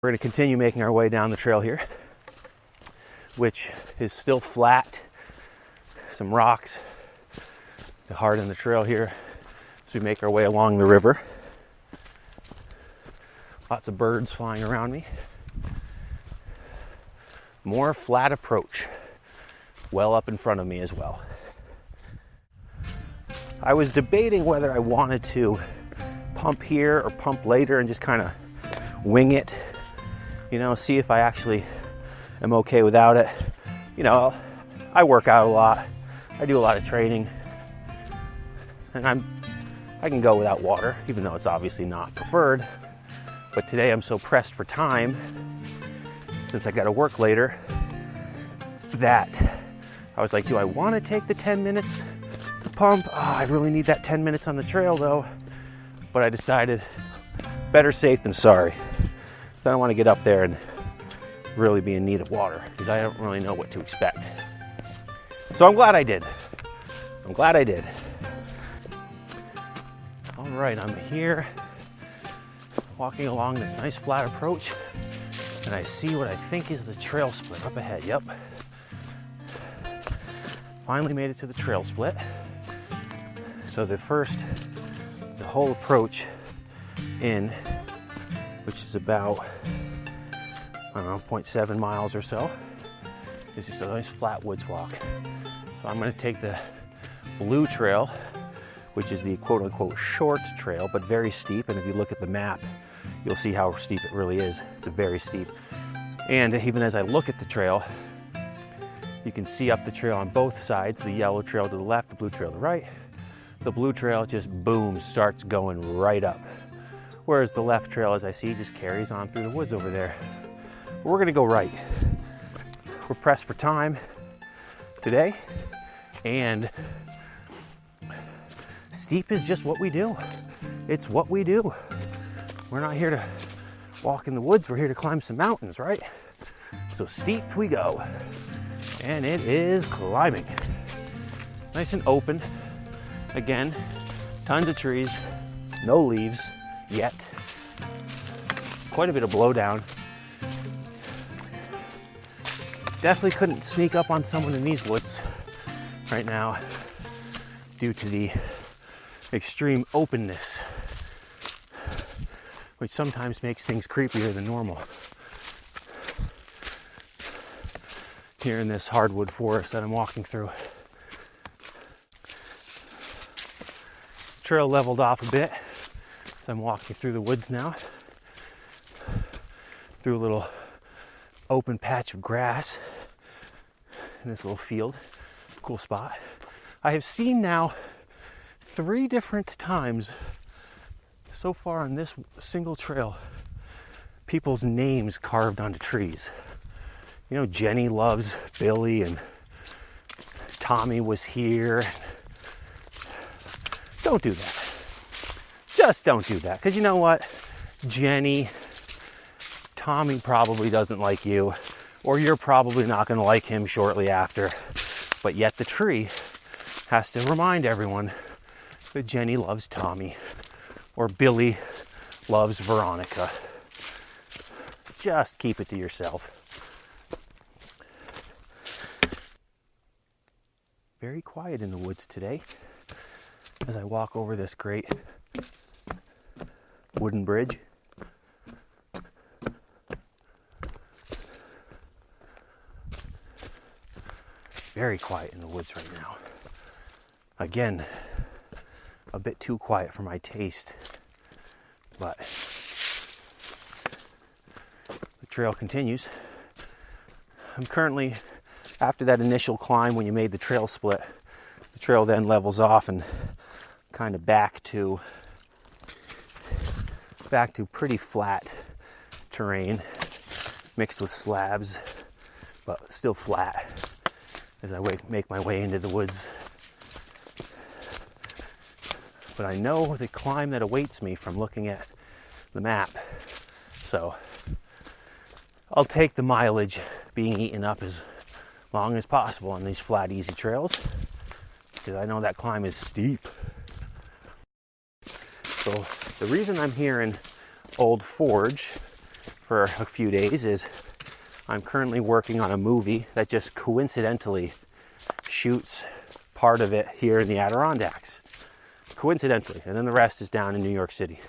We're going to continue making our way down the trail here, which is still flat. Some rocks to harden the trail here as we make our way along the river. Lots of birds flying around me. More flat approach well up in front of me as well. I was debating whether I wanted to pump here or pump later and just kind of wing it, see if I actually am okay without it. I work out a lot. I do a lot of training, and I can go without water, even though it's obviously not preferred. But today I'm so pressed for time, since I got to work later, that I was like, do I want to take the 10 minutes to pump? Oh, I really need that 10 minutes on the trail though. But I decided, better safe than sorry. I don't want to get up there and really be in need of water, because I don't really know what to expect. So I'm glad I did. All right, I'm here walking along this nice flat approach, and I see what I think is the trail split up ahead. Yep. Finally made it to the trail split. So the whole approach in, which is about, 0.7 miles or so, is just a nice flat woods walk. So I'm going to take the blue trail, which is the quote-unquote short trail, but very steep. And if you look at the map, you'll see how steep it really is. It's very steep. And even as I look at the trail, you can see up the trail on both sides, the yellow trail to the left, the blue trail to the right. The blue trail just boom, starts going right up. Whereas the left trail, as I see, just carries on through the woods over there. But we're gonna go right. We're pressed for time today, and steep is just what we do. It's what we do. We're not here to walk in the woods, we're here to climb some mountains, right? So steep we go. And it is climbing. Nice and open. Again, tons of trees, no leaves yet. Quite a bit of blowdown. Definitely couldn't sneak up on someone in these woods right now due to the extreme openness, which sometimes makes things creepier than normal. Here in this hardwood forest that I'm walking through. Trail leveled off a bit, so I'm walking through the woods now, through a little open patch of grass in this little field. Cool spot. I have seen now 3 different times so far on this single trail people's names carved onto trees. Jenny loves Billy, and Tommy was here. Don't do that. Just don't do that. Because you know what? Tommy probably doesn't like you, or you're probably not going to like him shortly after. But yet the tree has to remind everyone that Jenny loves Tommy, or Billy loves Veronica. Just keep it to yourself. Very quiet in the woods today as I walk over this great wooden bridge. Very quiet in the woods right now. Again, a bit too quiet for my taste, but the trail continues. I'm currently, after that initial climb when you made the trail split, the trail then levels off and kind of back to pretty flat terrain mixed with slabs, but still flat as I make my way into the woods. But I know the climb that awaits me from looking at the map, so I'll take the mileage being eaten up as long as possible on these flat, easy trails, because I know that climb is steep. So the reason I'm here in Old Forge for a few days is I'm currently working on a movie that just coincidentally shoots part of it here in the Adirondacks. Coincidentally. And then the rest is down in New York City.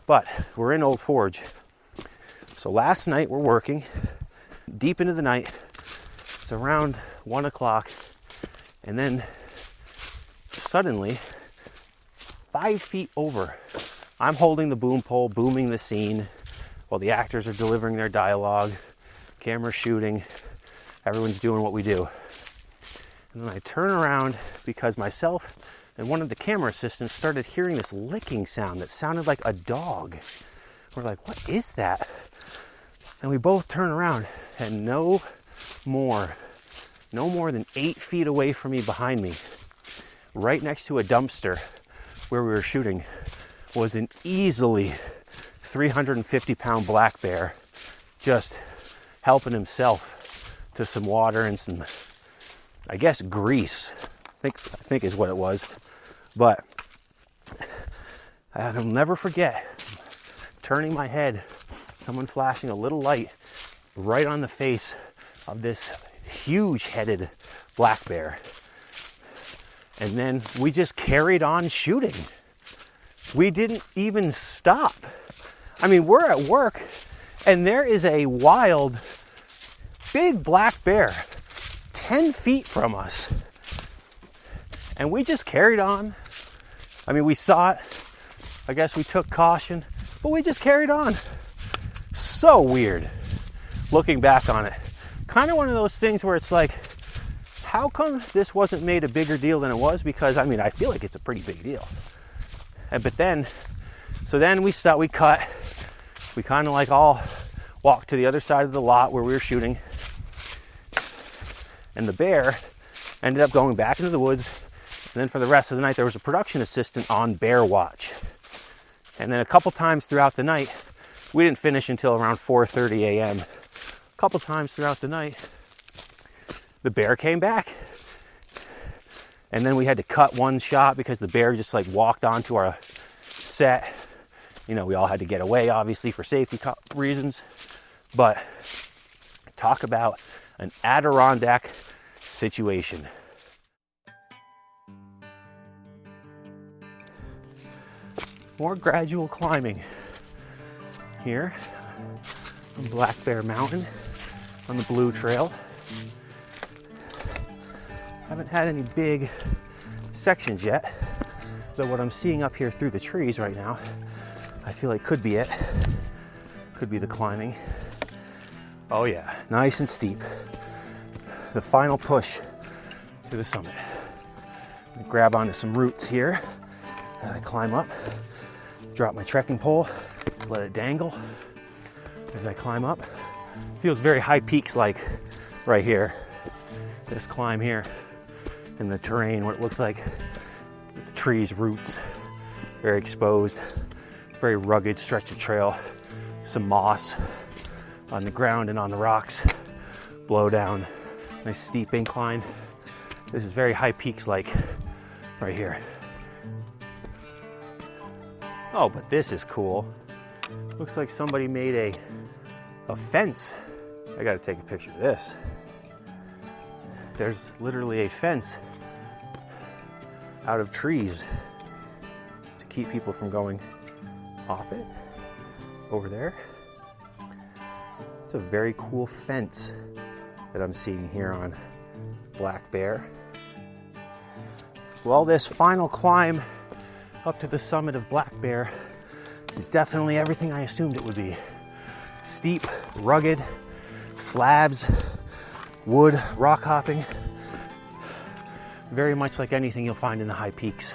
But we're in Old Forge. So last night we're working deep into the night. It's around 1 o'clock. And then suddenly, 5 feet over, I'm holding the boom pole, booming the scene while the actors are delivering their dialogue, camera shooting, everyone's doing what we do. And then I turn around because myself and one of the camera assistants started hearing this licking sound that sounded like a dog. We're like, what is that? And we both turn around, and no more than 8 feet away from me, behind me, right next to a dumpster where we were shooting, was an easily 350-pound black bear just helping himself to some water and some, I guess, grease. I think is what it was. But I'll never forget turning my head, someone flashing a little light right on the face of this huge-headed black bear. And then we just carried on shooting. We didn't even stop. I mean, we're at work, and there is a wild, big black bear 10 feet from us. And we just carried on. I mean, we saw it. I guess we took caution, but we just carried on. So weird, looking back on it. Kind of one of those things where it's like, how come this wasn't made a bigger deal than it was? Because, I mean, I feel like it's a pretty big deal. But then we cut. We kind of like all walked to the other side of the lot where we were shooting. And the bear ended up going back into the woods. And then for the rest of the night, there was a production assistant on bear watch. And then a couple times throughout the night, we didn't finish until around 4:30 a.m. A couple times throughout the night, the bear came back. And then we had to cut one shot because the bear just like walked onto our set. You know, we all had to get away, obviously, for safety reasons. But talk about an Adirondack situation. More gradual climbing here on Black Bear Mountain on the Blue Trail. Haven't had any big sections yet, though what I'm seeing up here through the trees right now, I feel like could be it. Could be the climbing. Oh yeah, nice and steep. The final push to the summit. I'm gonna grab onto some roots here as I climb up. Drop my trekking pole, just let it dangle as I climb up. Feels very High Peaks like right here. This climb here in the terrain, what it looks like the trees, roots, very exposed, very rugged stretch of trail, some moss on the ground and on the rocks, blow down, nice steep incline. This is very High Peaks like right here. Oh, but this is cool. Looks like somebody made a fence. I gotta take a picture of this. There's literally a fence out of trees to keep people from going off it over there. It's a very cool fence that I'm seeing here on Black Bear. Well, this final climb up to the summit of Black Bear is definitely everything I assumed it would be. Steep, rugged, slabs, wood, rock hopping. Very much like anything you'll find in the High Peaks.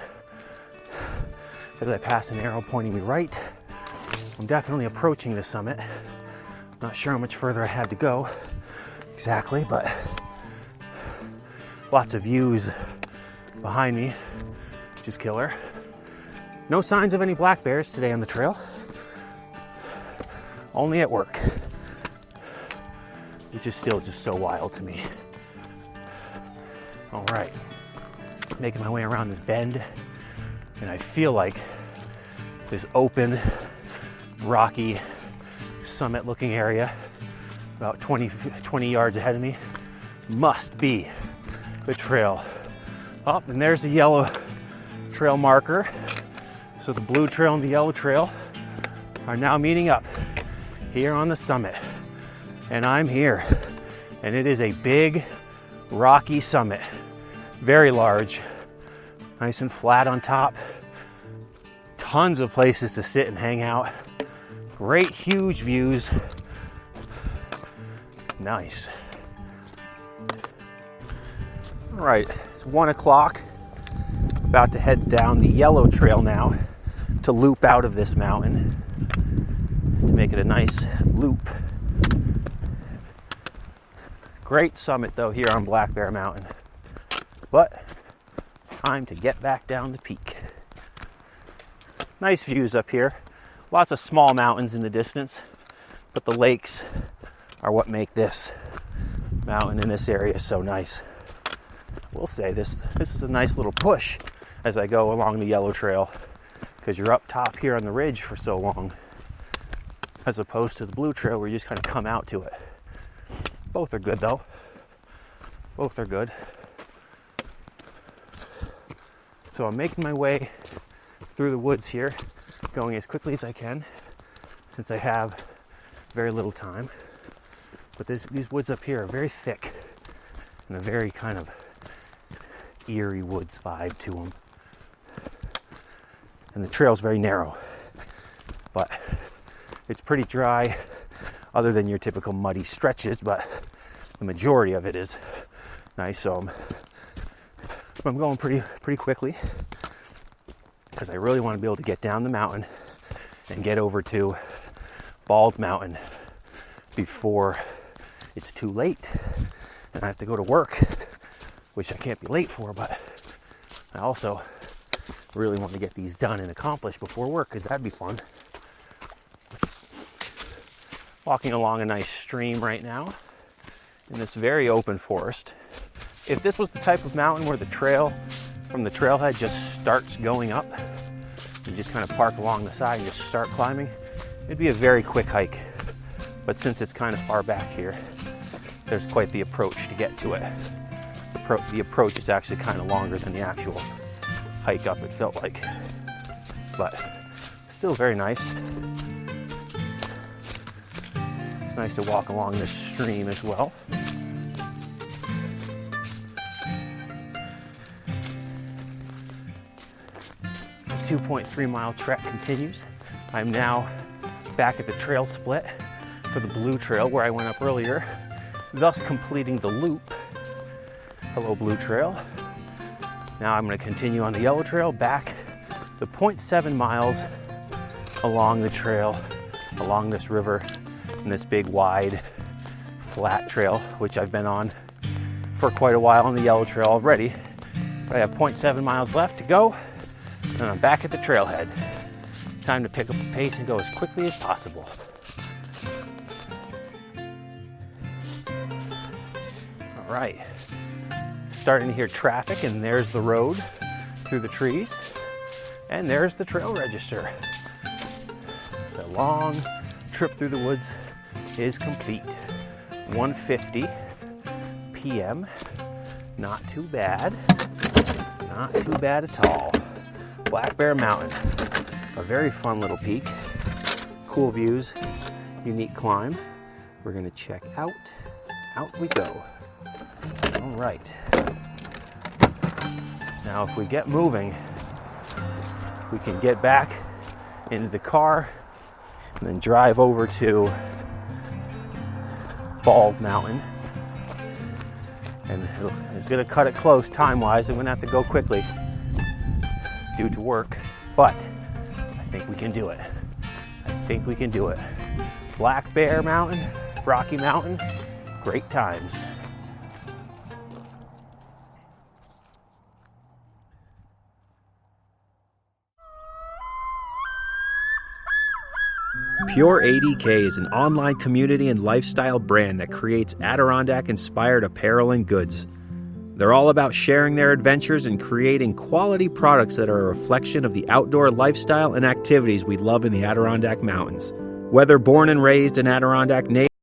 As I pass an arrow pointing me right, I'm definitely approaching the summit. Not sure how much further I have to go exactly, but lots of views behind me, which is killer. No signs of any black bears today on the trail. Only at work. It's just still just so wild to me. All right, making my way around this bend, and I feel like this open, rocky summit looking area about 20 yards ahead of me must be the trail. Oh, and there's the yellow trail marker. So the blue trail and the yellow trail are now meeting up here on the summit. And I'm here. And it is a big, rocky summit. Very large. Nice and flat on top. Tons of places to sit and hang out. Great, huge views. Nice. All right, it's 1 o'clock. About to head down the yellow trail now to loop out of this mountain to make it a nice loop. Great summit though here on Black Bear Mountain. But it's time to get back down the peak. Nice views up here. Lots of small mountains in the distance, but the lakes are what make this mountain in this area so nice. We'll say this is a nice little push as I go along the yellow trail, because you're up top here on the ridge for so long, as opposed to the blue trail where you just kind of come out to it. Both are good though. Both are good. So I'm making my way through the woods here, going as quickly as I can since I have very little time. But these woods up here are very thick and a very kind of eerie woods vibe to them. And the trail's very narrow, but it's pretty dry other than your typical muddy stretches, but the majority of it is nice. So I'm going pretty quickly because I really want to be able to get down the mountain and get over to Bald Mountain before it's too late and I have to go to work, which I can't be late for, but I also really want to get these done and accomplished before work because that'd be fun. Walking along a nice stream right now in this very open forest. If this was the type of mountain where the trail from the trailhead just starts going up, you just kind of park along the side and just start climbing, it'd be a very quick hike. But since it's kind of far back here, there's quite the approach to get to it. The approach is actually kind of longer than the actual hike up, it felt like. But still very nice. It's nice to walk along this stream as well. The 2.3 mile trek continues. I'm now back at the trail split for the blue trail where I went up earlier, thus completing the loop. Hello, blue trail. Now I'm going to continue on the yellow trail back the 0.7 miles along the trail, along this river, in this big, wide, flat trail, which I've been on for quite a while on the yellow trail already. But I have 0.7 miles left to go, and I'm back at the trailhead. Time to pick up the pace and go as quickly as possible. All right. Starting to hear traffic, and there's the road through the trees, and there's the trail register. The long trip through the woods is complete. 1:50 p.m. Not too bad. Not too bad at all. Black Bear Mountain, a very fun little peak. Cool views, unique climb. We're gonna check out. Out we go. All right. Now, if we get moving, we can get back into the car and then drive over to Bald Mountain. And it's going to cut it close time-wise. I'm going to have to go quickly due to work, but I think we can do it. I think we can do it. Black Bear Mountain, Rocky Mountain, great times. Pure ADK is an online community and lifestyle brand that creates Adirondack-inspired apparel and goods. They're all about sharing their adventures and creating quality products that are a reflection of the outdoor lifestyle and activities we love in the Adirondack Mountains. Whether born and raised an Adirondack native